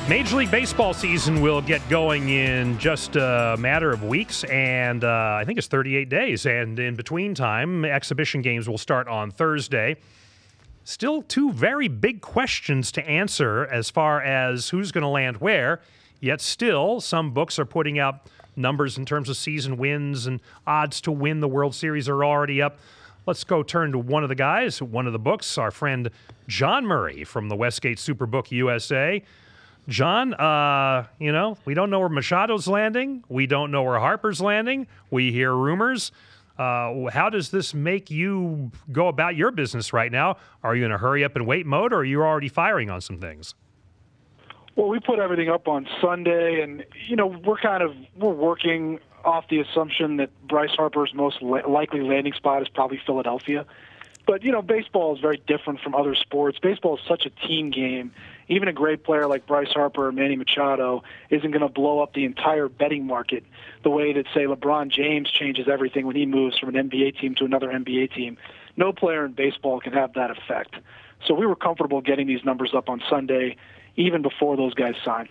Major League Baseball season will get going in just a matter of weeks, and I think it's 38 days. And in between time, exhibition games will start on Thursday. Still two very big questions to answer as far as who's going to land where, yet still some books are putting out numbers in terms of season wins, and odds to win the World Series are already up. Let's go turn to one of the guys, one of the books, our friend John Murray from the Westgate Superbook USA. John, we don't know where Machado's landing. We don't know where Harper's landing. We hear rumors. How does this make you go about your business right now? Are you in a hurry up and wait mode, or are you already firing on some things? Well, we put everything up on Sunday, and, we're working off the assumption that Bryce Harper's most likely landing spot is probably Philadelphia. But, baseball is very different from other sports. Baseball is such a team game. Even a great player like Bryce Harper or Manny Machado isn't going to blow up the entire betting market the way that, say, LeBron James changes everything when he moves from an NBA team to another NBA team. No player in baseball can have that effect. So we were comfortable getting these numbers up on Sunday, even before those guys sign.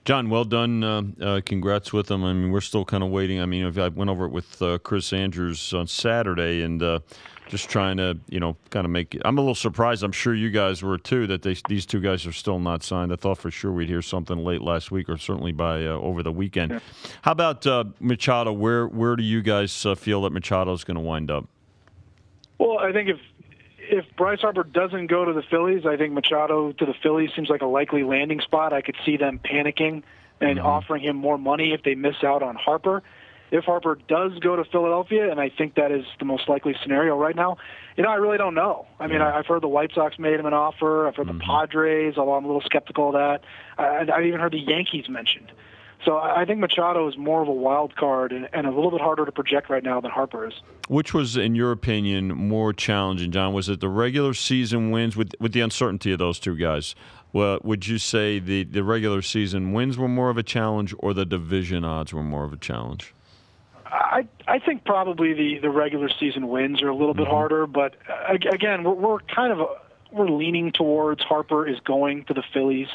John, well done. Congrats with them. I mean, we're still kind of waiting. I mean, I went over it with Chris Andrews on Saturday, and just trying to, kind of make it. I'm a little surprised. I'm sure you guys were too, that these two guys are still not signed. I thought for sure we'd hear something late last week, or certainly by over the weekend. Yeah. How about Machado? Where do you guys feel that Machado's going to wind up? Well, I think if Bryce Harper doesn't go to the Phillies, I think Machado to the Phillies seems like a likely landing spot. I could see them panicking and offering him more money if they miss out on Harper. If Harper does go to Philadelphia, and I think that is the most likely scenario right now, I really don't know. I mean, I've heard the White Sox made him an offer. I've heard the Padres, although I'm a little skeptical of that. I've even heard the Yankees mentioned. So I think Machado is more of a wild card and a little bit harder to project right now than Harper is. Which was, in your opinion, more challenging, John? Was it the regular season wins with the uncertainty of those two guys? Well, would you say the regular season wins were more of a challenge, or the division odds were more of a challenge? I think probably the regular season wins are a little bit harder, but again, we're leaning towards Harper is going to the Phillies.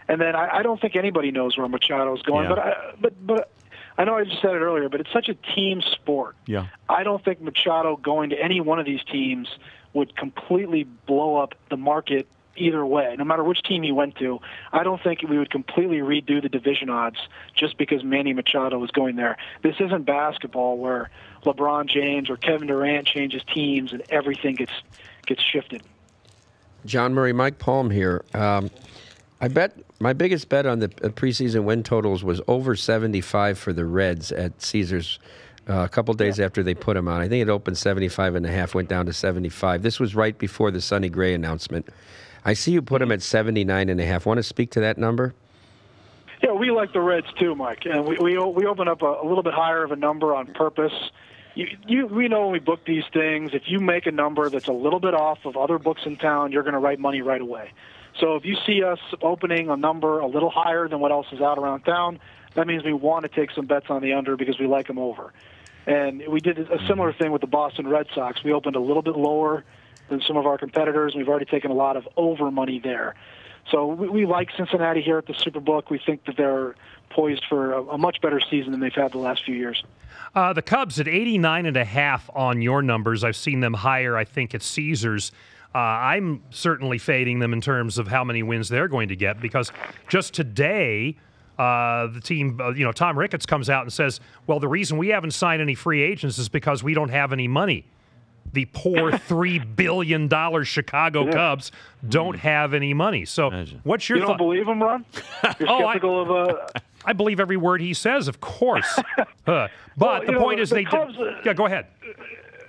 And then I don't think anybody knows where Machado's going. Yeah. But I know I just said it earlier, but it's such a team sport. Yeah. I don't think Machado going to any one of these teams would completely blow up the market either way. No matter which team he went to, I don't think we would completely redo the division odds just because Manny Machado was going there. This isn't basketball where LeBron James or Kevin Durant changes teams and everything gets shifted. John Murray, Mike Palm here. I bet my biggest bet on the preseason win totals was over 75 for the Reds at Caesars a couple days after they put them on. I think it opened 75.5, went down to 75. This was right before the Sonny Gray announcement. I see you put them at 79.5. Want to speak to that number? Yeah, we like the Reds too, Mike. And we open up a little bit higher of a number on purpose. We know when we book these things, if you make a number that's a little bit off of other books in town, you're going to write money right away. So if you see us opening a number a little higher than what else is out around town, that means we want to take some bets on the under because we like them over. And we did a similar thing with the Boston Red Sox. We opened a little bit lower than some of our competitors, and we've already taken a lot of over money there. So we like Cincinnati here at the Superbook. We think that they're poised for a much better season than they've had the last few years. The Cubs at 89.5 on your numbers. I've seen them higher, I think, at Caesars. I'm certainly fading them in terms of how many wins they're going to get, because just today, the team, Tom Ricketts comes out and says, well, the reason we haven't signed any free agents is because we don't have any money. The poor $3 billion Chicago Cubs don't have any money. So what's your thought? You don't believe him, Ron? You're skeptical of... I believe every word he says, of course. But the point is Cubs, yeah, go ahead.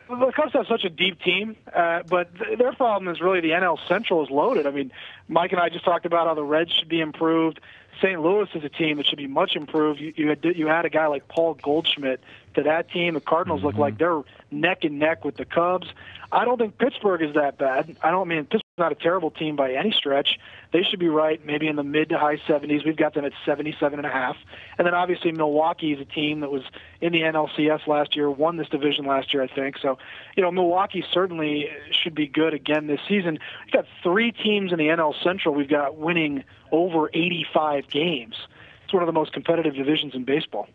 The Cubs have such a deep team, but their problem is really the NL Central is loaded. I mean, Mike and I just talked about how the Reds should be improved. St. Louis is a team that should be much improved. You had a guy like Paul Goldschmidt to that team. The Cardinals look like they're neck and neck with the Cubs. I don't think Pittsburgh is that bad. Pittsburgh not a terrible team by any stretch. They should be right maybe in the mid to high 70s. We've got them at 77.5. And then obviously Milwaukee is a team that was in the NLCS last year, won this division last year, I think. So, Milwaukee certainly should be good again this season. We've got 3 teams in the NL Central we've got winning over 85 games. It's one of the most competitive divisions in baseball.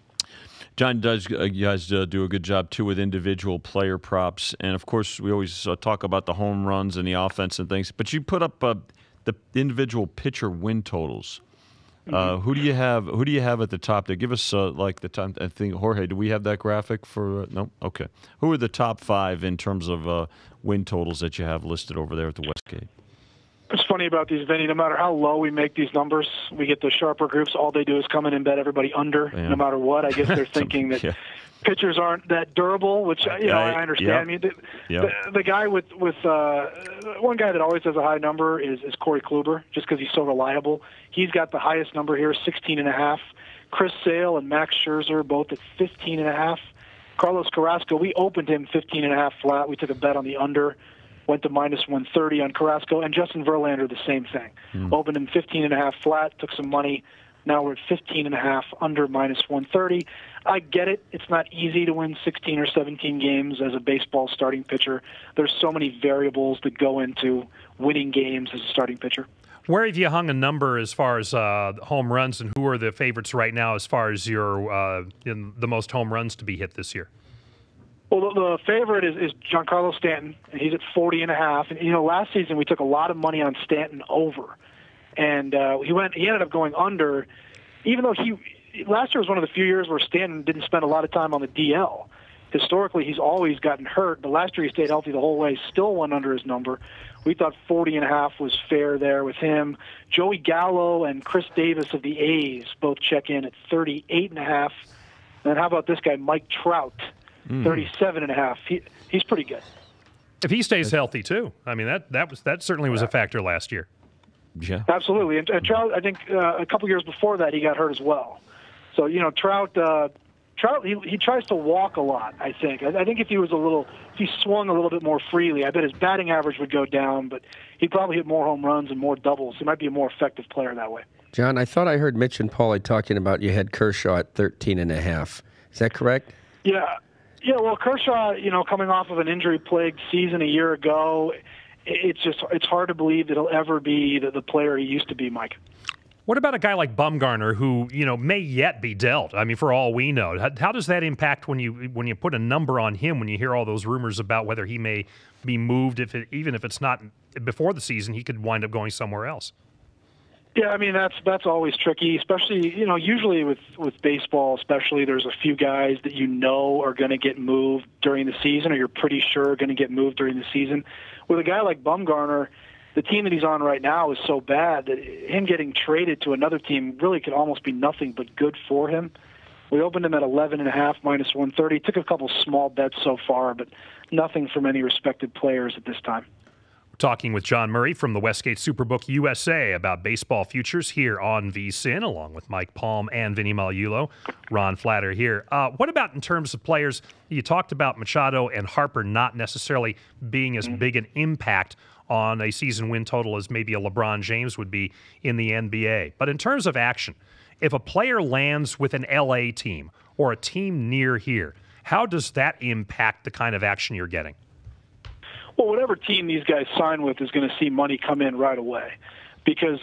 John, you guys do a good job, too, with individual player props. And, of course, we always talk about the home runs and the offense and things. But you put up the individual pitcher win totals. Who do you have at the top there? Give us, the time. I think, Jorge, do we have that graphic for no? Okay. Who are the top 5 in terms of win totals that you have listed over there at the Westgate? It's funny about these, Vinny. No matter how low we make these numbers, we get the sharper groups. All they do is come in and bet everybody under, no matter what. I guess they're thinking that pitchers aren't that durable, which I understand. Yep. I mean, the guy with one guy that always has a high number is Corey Kluber, just because he's so reliable. He's got the highest number here, 16.5. Chris Sale and Max Scherzer both at 15.5. Carlos Carrasco, we opened him 15.5 flat. We took a bet on the under. Went to minus 130 on Carrasco, and Justin Verlander, the same thing. Opened him 15.5 flat, took some money. Now we're at 15.5 under minus 130. I get it. It's not easy to win 16 or 17 games as a baseball starting pitcher. There's so many variables that go into winning games as a starting pitcher. Where have you hung a number as far as home runs, and who are the favorites right now as far as your the most home runs to be hit this year? Well, the favorite is Giancarlo Stanton, and he's at 40.5. And last season we took a lot of money on Stanton over, and he ended up going under, even though last year was one of the few years where Stanton didn't spend a lot of time on the DL. Historically, he's always gotten hurt, but last year he stayed healthy the whole way, still went under his number. We thought 40.5 was fair there with him. Joey Gallo and Chris Davis of the A's both check in at 38.5. And how about this guy, Mike Trout? 37.5. He's pretty good. If he stays healthy too, I mean that certainly was a factor last year. Yeah, absolutely. And Trout, I think a couple years before that he got hurt as well. So Trout he tries to walk a lot. I think if he swung a little bit more freely, I bet his batting average would go down, but he'd probably hit more home runs and more doubles. He might be a more effective player that way. John, I thought I heard Mitch and Paulie talking about you had Kershaw at 13.5. Is that correct? Yeah. Yeah, well, Kershaw, coming off of an injury-plagued season a year ago, it's hard to believe that he'll ever be the player he used to be, Mike. What about a guy like Bumgarner, who may yet be dealt? I mean, for all we know, how does that impact when you put a number on him? When you hear all those rumors about whether he may be moved, even if it's not before the season, he could wind up going somewhere else. Yeah, I mean that's always tricky, especially usually with baseball, especially there's a few guys that are going to get moved during the season, or you're pretty sure are going to get moved during the season. With a guy like Bumgarner, the team that he's on right now is so bad that him getting traded to another team really could almost be nothing but good for him. We opened him at 11.5 minus 130. Took a couple small bets so far, but nothing from any respected players at this time. Talking with John Murray from the Westgate Superbook USA about baseball futures here on VSiN, along with Mike Palm and Vinny Magliulo. Ron Flatter here. What about in terms of players? You talked about Machado and Harper not necessarily being as big an impact on a season win total as maybe a LeBron James would be in the NBA. But in terms of action, if a player lands with an LA team or a team near here, how does that impact the kind of action you're getting? Well, whatever team these guys sign with is going to see money come in right away, because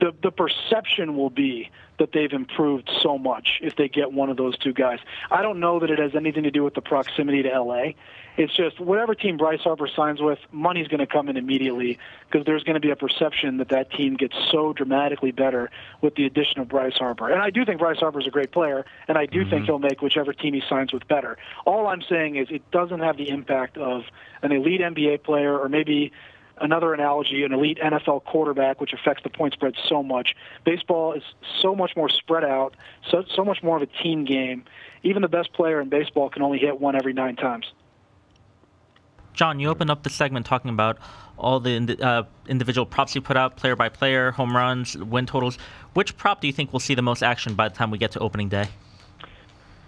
the perception will be that they've improved so much if they get one of those two guys. I don't know that it has anything to do with the proximity to L.A. It's just whatever team Bryce Harper signs with, money's going to come in immediately, because there's going to be a perception that team gets so dramatically better with the addition of Bryce Harper. And I do think Bryce Harper's a great player, and I do think he'll make whichever team he signs with better. All I'm saying is it doesn't have the impact of an elite NBA player, or maybe another analogy, an elite NFL quarterback, which affects the point spread so much. Baseball is so much more spread out, so much more of a team game. Even the best player in baseball can only hit one every 9 times. John, you opened up the segment talking about all the individual props you put out, player by player, home runs, win totals. Which prop do you think will see the most action by the time we get to opening day?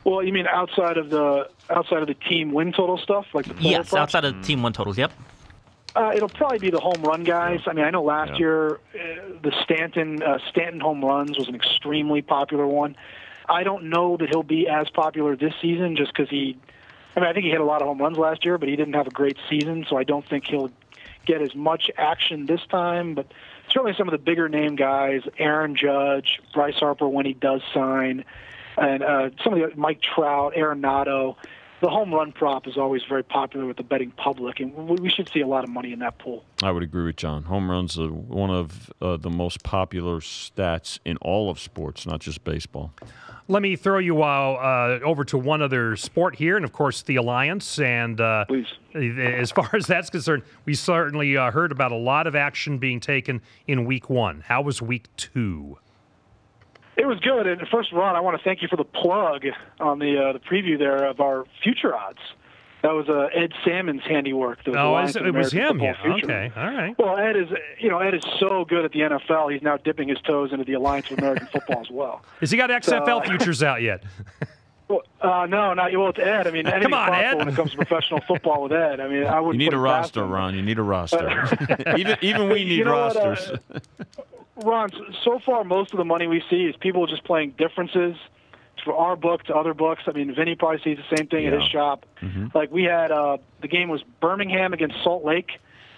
Well, you mean outside of the team win total stuff, like the player yes, props? outside of the team win totals. Yep. It'll probably be the home run guys. I mean, I know last year the Stanton home runs was an extremely popular one. I don't know that he'll be as popular this season just because I think he hit a lot of home runs last year, but he didn't have a great season, so I don't think he'll get as much action this time. But certainly some of the bigger name guys, Aaron Judge, Bryce Harper when he does sign, and some of the Mike Trout, Arenado. The home run prop is always very popular with the betting public, and we should see a lot of money in that pool. I would agree with John. Home runs are one of the most popular stats in all of sports, not just baseball. Let me throw you over to one other sport here, and of course the Alliance. And Please. As far as that's concerned, we certainly heard about a lot of action being taken in Week 1. How was Week 2? It was good. And first, Ron, I want to thank you for the plug on the preview there of our future odds. That was Ed Salmon's handiwork. It was him. Yeah. Okay. All right. Well, Ed is so good at the NFL. He's now dipping his toes into the Alliance of American Football as well. Has he got XFL futures out yet? Well, no, not well. It's Ed. I mean, anything's possible when it comes to professional football with Ed. I mean, I wouldn't. You need put a it past roster, him. Ron. You need a roster. even we need rosters. Ron, so far most of the money we see is people just playing differences for our book to other books. I mean, Vinny probably sees the same thing at his shop. Mm-hmm. Like we had the game was Birmingham against Salt Lake.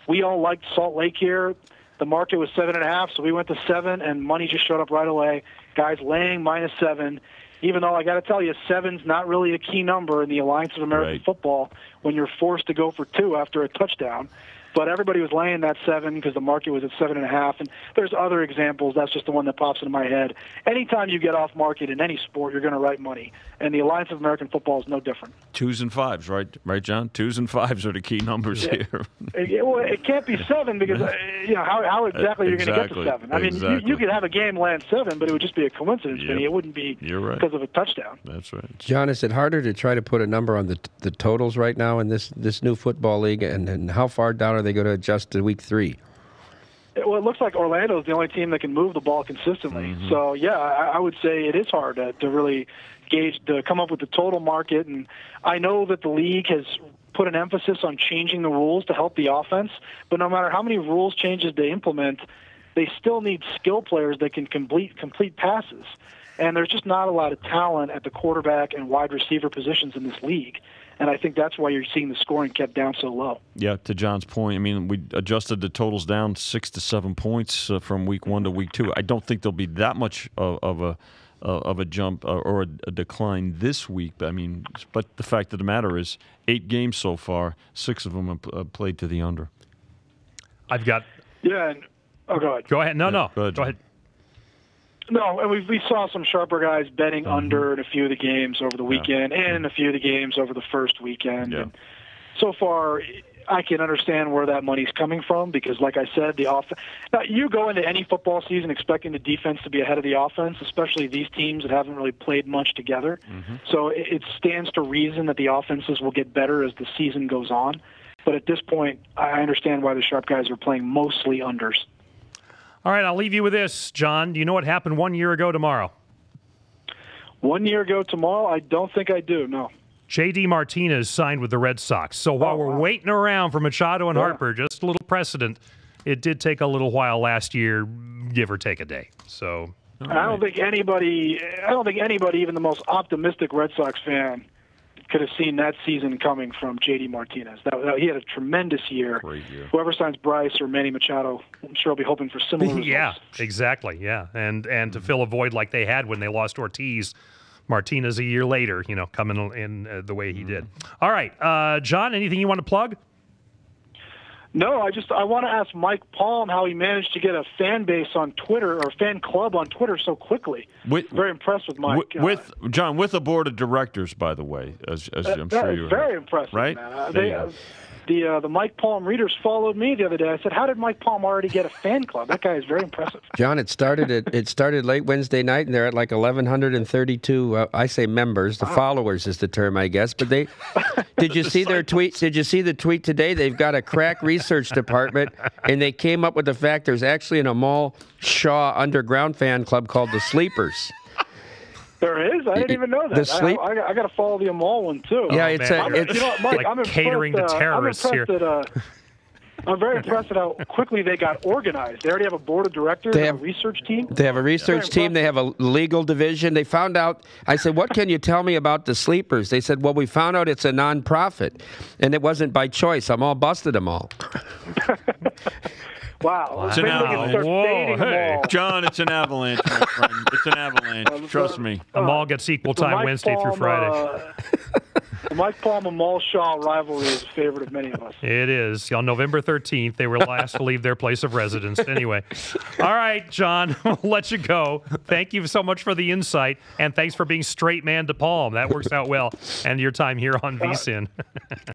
We all liked Salt Lake here. The market was 7.5, so we went to 7, and money just showed up right away. Guys laying -7. Even though I got to tell you, 7's not really a key number in the Alliance of American Football when you're forced to go for 2 after a touchdown. But everybody was laying that 7 because the market was at 7.5. And there's other examples. That's just the one that pops into my head. Anytime you get off market in any sport, you're going to write money. And the Alliance of American Football is no different. 2s and 5s, right, John? 2s and 5s are the key numbers here. It can't be 7 because how exactly you're going to get to 7? I mean, you could have a game land 7, but it would just be a coincidence. Vinny. It wouldn't be because of a touchdown. That's right. John, is it harder to try to put a number on the totals right now in this new football league, and how far down are they going to adjust to Week 3? Well, it looks like Orlando is the only team that can move the ball consistently. Mm-hmm. So, yeah, I would say it is hard to really to come up with the total market. And I know that the league has put an emphasis on changing the rules to help the offense, but no matter how many rules changes they implement, they still need skill players that can complete passes. And there's just not a lot of talent at the quarterback and wide receiver positions in this league. And I think that's why you're seeing the scoring kept down so low. Yeah, to John's point, I mean, we adjusted the totals down 6 to 7 points from Week 1 to Week 2. I don't think there'll be that much of a jump or a decline this week. But the fact of the matter is, 8 games so far, 6 of them have played to the under. I've got. Yeah. And, go ahead. Go ahead. No. Go ahead. No, and we saw some sharper guys betting under in a few of the games over the weekend and in a few of the games over the first weekend. Yeah. And so far, I can understand where that money's coming from because, like I said, the offense. Now, you go into any football season expecting the defense to be ahead of the offense, especially these teams that haven't really played much together. Mm-hmm. So it stands to reason that the offenses will get better as the season goes on. But at this point, I understand why the sharp guys are playing mostly unders. All right, I'll leave you with this, John. Do you know what happened 1 year ago tomorrow? 1 year ago tomorrow? I don't think I do, no. J.D. Martinez signed with the Red Sox. So while we're waiting around for Machado and Harper, just a little precedent, it did take a little while last year, give or take a day. So I don't think anybody, even the most optimistic Red Sox fan, could have seen that season coming from J.D. Martinez. He had a tremendous year. Great year. Whoever signs Bryce or Manny Machado, I'm sure will be hoping for similar results. Yeah, exactly. Yeah, and to fill a void like they had when they lost Ortiz, Martinez a year later, coming in the way he did. All right, John, anything you want to plug? No, I want to ask Mike Palm how he managed to get a fan base on Twitter or fan club on Twitter so quickly. Very impressed with Mike. With John, with a board of directors, by the way, as I'm sure you very impressive, right? Man. The Mike Palm readers followed me the other day. I said, "How did Mike Palm already get a fan club? That guy is very impressive." John, it started late Wednesday night, and they're at like 1,132. I say members. The followers is the term, I guess. But did you see their tweet? Did you see the tweet today? They've got a crack research department, and they came up with the fact there's actually an Amal Shaw underground fan club called the Sleepers. There is? I didn't even know that. I got to follow the Amal one, too. Yeah, Mike, like I'm catering to terrorists here. I'm very impressed at how quickly they got organized. They already have a board of directors and a research team. They have a research team. They have a legal division. They found out. I said, "What can you tell me about the sleepers?" They said, "Well, we found out it's a nonprofit, and it wasn't by choice. I'm all busted them all." Wow. It's an avalanche. Whoa, hey. John, it's an avalanche, my friend. It's an avalanche. Trust me. The mall gets equal time Wednesday through Friday. The Mike Palmer Mall Shaw rivalry is a favorite of many of us. It is. On November 13th, they were last to leave their place of residence. Anyway. All right, John, we'll let you go. Thank you so much for the insight, and thanks for being straight man to Palm. That works out well. And your time here on VSiN.